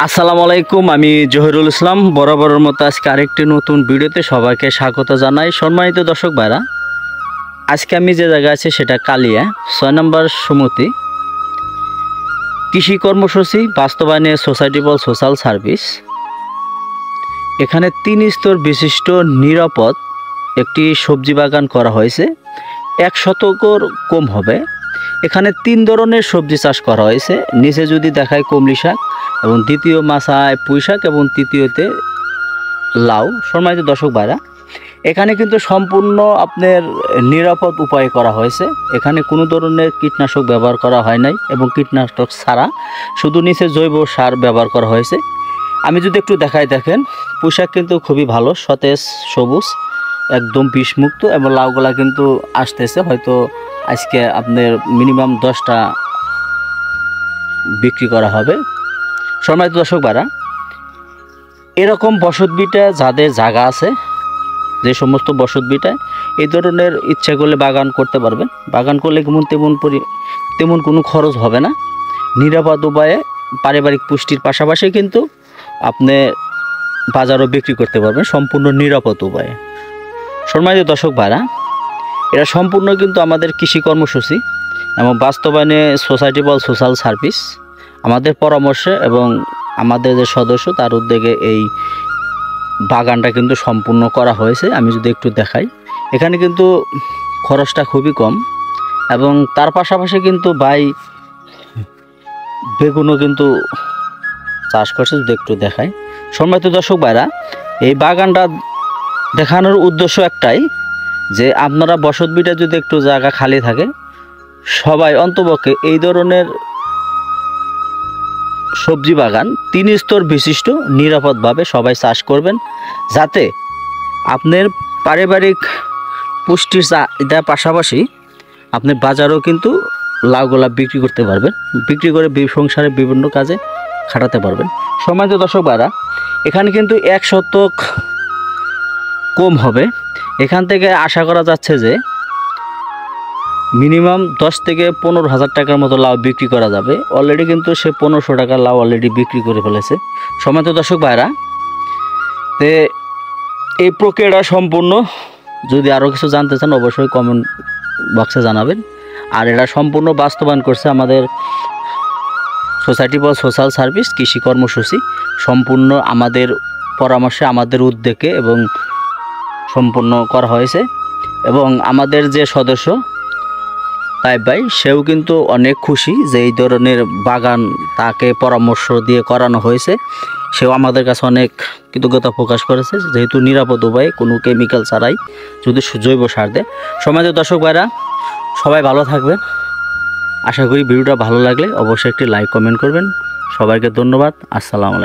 আসসালামু আলাইকুম। আমি জহিরুল ইসলাম বরাবরের মতো আজকে আরেকটি নতুন ভিডিওতে সবাইকে স্বাগত জানাই। সম্মানিত দর্শক ভাইরা, আজকে আমি যে জায়গায় আছি সেটা কালিয়া ৬ নম্বর সমিতি কৃষি কর্মসূচি বাস্তবায়নে সোসাইটি ফর সোশ্যাল সার্ভিস। এখানে ৩ স্তর বিশিষ্ট নিরাপদ একটি সবজি বাগান করা হয়েছে। ১ শতকের কম হবে। এখানে ৩ ধরনের সবজি চাষ করা হয়েছে। নিচে যদি দেখায় কমলি শাক, এবং দ্বিতীয় মাছায় পুঁই শাক, এবং তৃতীয়তে লাউ। সম্মানিত দর্শক ভাইরা, এখানে কিন্তু সম্পূর্ণ আপনার নিরাপদ উপায়ে করা হয়েছে। এখানে কোনো ধরনের কীটনাশক ব্যবহার করা হয় নাই, এবং কীটনাশক ছাড়া শুধু নিচে জৈব সার ব্যবহার করা হয়েছে। আমি যদি একটু দেখাই, দেখেন পুঁই শাক কিন্তু খুবই ভালো, সতেজ সবুজ, একদম বিষমুক্ত, এবং লাউগুলা কিন্তু আসতেছে। হয়তো আজকে আপনার মিনিমাম 10টা বিক্রি করা হবে। সম্মানিত দর্শক ভাইরা, এরকম বসতভিটা যাদের জায়গা আছে, যে সমস্ত বসতভিটায় এই ধরনের ইচ্ছা করলে বাগান করতে পারবেন। বাগান করলে তেমন কোনো খরচ হবে না। নিরাপদ উপায়ে পারিবারিক পুষ্টির পাশাপাশি কিন্তু আপনি বাজারও বিক্রি করতে পারবেন সম্পূর্ণ নিরাপদ উপায়ে। সম্মানিত দর্শক ভাইরা, এটা সম্পূর্ণ কিন্তু আমাদের কৃষি কর্মসূচি এবং বাস্তবায়নে সোসাইটি ফর সোশ্যাল সার্ভিস আমাদের পরামর্শে এবং আমাদের যে সদস্য তার উদ্যোগে এই বাগানটা কিন্তু সম্পূর্ণ করা হয়েছে। আমি যদি একটু দেখাই, এখানে কিন্তু খরচটা খুবই কম, এবং তার পাশাপাশি কিন্তু বেগুনও কিন্তু চাষ করছে। যদি একটু দেখাই, সম্মানিত দর্শক ভাইরা, এই বাগানটা দেখানোর উদ্দেশ্য একটাই, যে আপনারা বসতভিটা যদি একটু জায়গা খালি থাকে, সবাই অন্তপক্ষে এই ধরনের সবজি বাগান ৩ স্তর বিশিষ্ট নিরাপদভাবে সবাই চাষ করবেন, যাতে আপনার পারিবারিক পুষ্টির চাহিদার পাশাপাশি আপনি বাজারেও কিন্তু লাউগুলা বিক্রি করতে পারবেন, বিক্রি করে সংসারে বিভিন্ন কাজে খাটাতে পারবেন। সম্মানিত দর্শক ভাইরা, এখানে কিন্তু ১ শতক কম হবে। এখান থেকে আশা করা যাচ্ছে যে মিনিমাম 10 থেকে 15,000 টাকার মতো লাউ বিক্রি করা যাবে। অলরেডি কিন্তু সে 1500 টাকার লাউ অলরেডি বিক্রি করে ফেলেছে। সম্মানিত দর্শক ভাইরা, তে এই প্রক্রিয়াটা সম্পূর্ণ, যদি আরও কিছু জানতে চান অবশ্যই কমেন্ট বক্সে জানাবেন। আর এটা সম্পূর্ণ বাস্তবায়ন করছে আমাদের সোসাইটি ফর সোশ্যাল সার্ভিস কৃষি কর্মসূচি, সম্পূর্ণ আমাদের পরামর্শে, আমাদের উদ্যোগে এবং সম্পূর্ণ করা হয়েছে। এবং আমাদের যে সদস্য তাই ভাই, সেও কিন্তু অনেক খুশি যে এই ধরনের বাগান তাকে পরামর্শ দিয়ে করানো হয়েছে। সেও আমাদের কাছে অনেক কৃতজ্ঞতা প্রকাশ করেছে, যেহেতু নিরাপদ উপায়ে কোনো কেমিক্যাল ছাড়াই যদি জৈব সার দেয়। সম্মানিত দর্শক ভাইরা, সবাই ভালো থাকবেন। আশা করি ভিডিওটা ভালো লাগলে অবশ্যই একটি লাইক কমেন্ট করবেন। সবাইকে ধন্যবাদ। আসসালামু আলাইকুম।